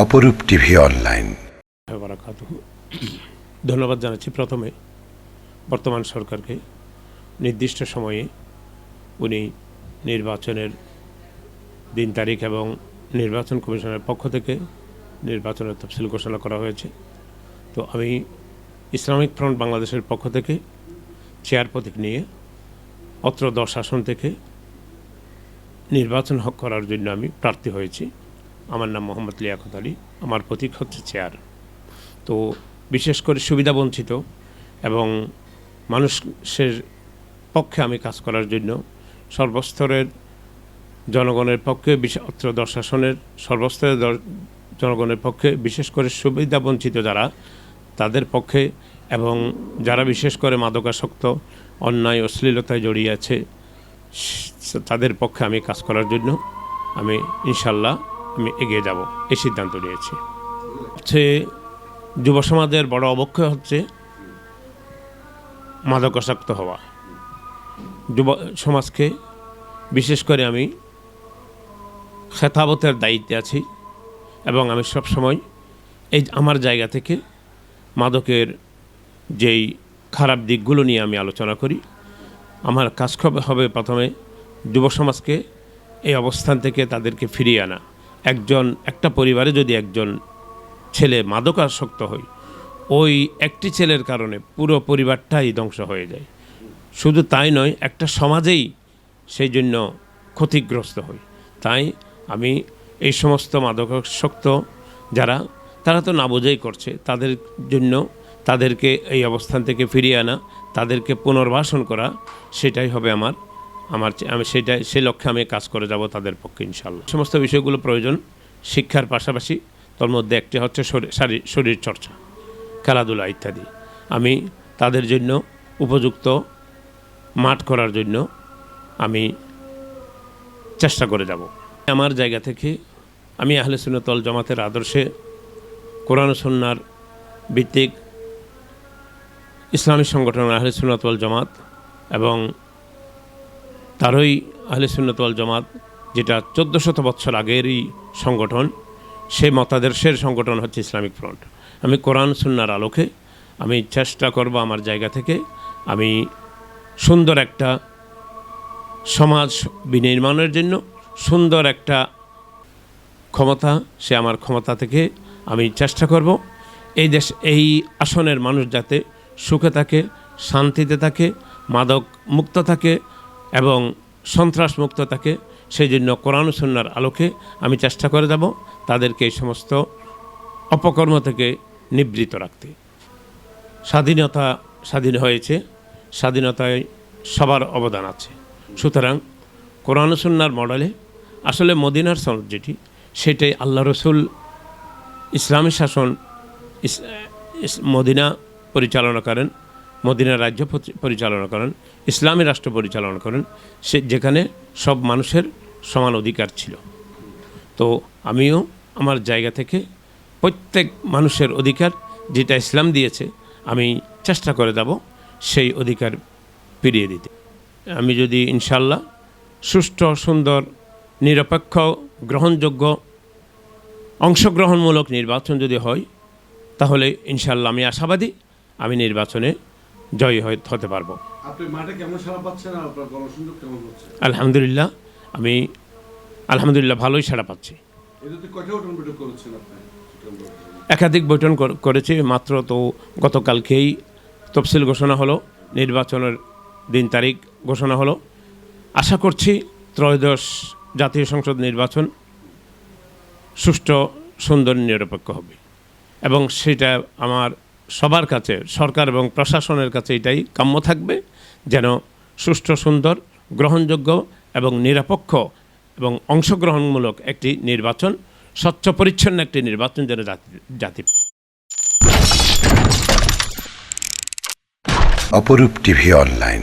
অপরূপ TV online. ধন্যবাদ জানাচ্ছি প্রথমে বর্তমান সরকারকে। নির্দিষ্ট সময়ে উনি নির্বাচনের দিন তারিখ এবং নির্বাচন কমিশনের পক্ষ থেকে নির্বাচনের তফসিল ঘোষণা করা হয়েছে। তো আমি ইসলামিক ফ্রন্ট বাংলাদেশের পক্ষ থেকে চেয়ার প্রতীক নিয়ে অত্র 10 আসন থেকে নির্বাচন করার জন্য আমি প্রার্থী হয়েছি। আমার নাম মোহাম্মদ লিয়াকত আলী, আমার প্রতীক হচ্ছে চেয়ার। তো বিশেষ করে সুবিধাবঞ্চিত এবং মানুষের পক্ষে আমি কাজ করার জন্য সর্বস্তরের জনগণের পক্ষে, অত্র 10 আসনের সর্বস্তরের জনগণের পক্ষে, বিশেষ করে সুবিধাবঞ্চিত যারা তাদের পক্ষে এবং যারা বিশেষ করে মাদকাসক্ত, অন্যায়, অশ্লীলতায় জড়িয়ে আছে তাদের পক্ষে আমি কাজ করার জন্য আমি ইনশাল্লাহ এগিয়ে যাব এই সিদ্ধান্ত নিয়েছি। হচ্ছে যুব সমাজের বড় অবক্ষয় হচ্ছে মাদকাসক্ত হওয়া। যুব সমাজকে বিশেষ করে আমি খেতাবতের দায়িত্বে আছি এবং আমি সবসময় এই আমার জায়গা থেকে মাদকের যেই খারাপ দিকগুলো নিয়ে আমি আলোচনা করি। আমার কাজ হবে প্রথমে যুব সমাজকে এই অবস্থান থেকে তাদেরকে ফিরিয়ে আনা। একটা পরিবারে যদি একজন ছেলে মাদকাসক্ত হয়, ওই একটি ছেলের কারণে পুরো পরিবারটাই ধ্বংস হয়ে যায়। শুধু তাই নয়, একটা সমাজেই সেই জন্য ক্ষতিগ্রস্ত হয়। তাই আমি এই সমস্ত মাদকাসক্ত যারা, তারা তো না বোঝাই করছে, তাদের জন্য তাদেরকে এই অবস্থান থেকে ফিরিয়ে আনা, তাদেরকে পুনর্বাসন করা, সেটাই হবে আমি সেই লক্ষ্যে আমি কাজ করে যাব তাদের পক্ষে ইনশাল্লাহ। সমস্ত বিষয়গুলো প্রয়োজন শিক্ষার পাশাপাশি, তার মধ্যে একটি হচ্ছে শরীর চর্চা, খেলাধুলা ইত্যাদি। আমি তাদের জন্য উপযুক্ত মাঠ করার জন্য আমি চেষ্টা করে যাব। আমার জায়গা থেকে আমি আহলে সুন্নাত ওয়াল জামাতের আদর্শে, কোরআন ও সুন্নাহর ভিত্তিক ইসলামী সংগঠন আহলে সুন্নাত ওয়াল জামাত এবং তারই আহলে সুন্নাত ওয়াল জামাত, যেটা 1400 বছর আগেরই সংগঠন, সেই মতাদর্শের সংগঠন হচ্ছে ইসলামিক ফ্রন্ট। আমি কোরআন সুন্নাহর আলোকে আমি চেষ্টা করব আমার জায়গা থেকে আমি সুন্দর একটা সমাজ বিনির্মাণের জন্য, সুন্দর একটা ক্ষমতা, সে আমার ক্ষমতা থেকে আমি চেষ্টা করব এই আসনের মানুষ যাতে সুখে থাকে, শান্তিতে থাকে, মাদক মুক্ত থাকে এবং সন্ত্রাস মুক্ত থাকে, সেই জন্য কোরআন ও সুন্নাহর আলোকে আমি চেষ্টা করে যাব তাদেরকে এই সমস্ত অপকর্ম থেকে নিবৃত্ত রাখতে। স্বাধীন হয়েছে, স্বাধীনতায় সবার অবদান আছে। সুতরাং কোরআন ও সুন্নাহর মডেলে আসলে মদিনার সনদ যেটি, সেটাই আল্লাহ রসুল ইসলামী শাসন মদিনা পরিচালনা করেন, মদিনা রাজ্য পরিচালনা করেন, ইসলামী রাষ্ট্র পরিচালনা করেন, যেখানে সব মানুষের সমান অধিকার ছিল। তো আমিও আমার জায়গা থেকে প্রত্যেক মানুষের অধিকার যেটা ইসলাম দিয়েছে আমি চেষ্টা করে যাব সেই অধিকার ফিরিয়ে দিতে। আমি যদি ইনশাল্লাহ সুষ্ঠু, সুন্দর, নিরপেক্ষ, গ্রহণযোগ্য, অংশগ্রহণমূলক নির্বাচন যদি হয়, তাহলে ইনশাল্লাহ আমি আশাবাদী আমি নির্বাচনে জয়ী হতে পারবো। আপনি মাঠে কেমন সাড়া পাচ্ছেন আর আপনার গণসংযোগ কেমন হচ্ছে? আলহামদুলিল্লাহ ভালোই সাড়া পাচ্ছি। এটাতে কয়টা বৈঠক করেছেন আপনি? একাধিক বৈঠক করেছি। মাত্র তো গতকালকেই তফসিল ঘোষণা হলো, নির্বাচনের দিন তারিখ ঘোষণা হলো। আশা করছি ত্রয়োদশ জাতীয় সংসদ নির্বাচন সুষ্ঠু, সুন্দর, নিরপেক্ষ হবে এবং সেটা আমার সবার কাছে, সরকার এবং প্রশাসনের কাছে এটাই কাম্য থাকবে, যেন সুষ্ঠু, সুন্দর, গ্রহণযোগ্য এবং নিরপেক্ষ এবং অংশগ্রহণমূলক একটি নির্বাচন, স্বচ্ছ পরিচ্ছন্ন একটি নির্বাচন যেন জাতি। অপরূপ টিভি অনলাইন।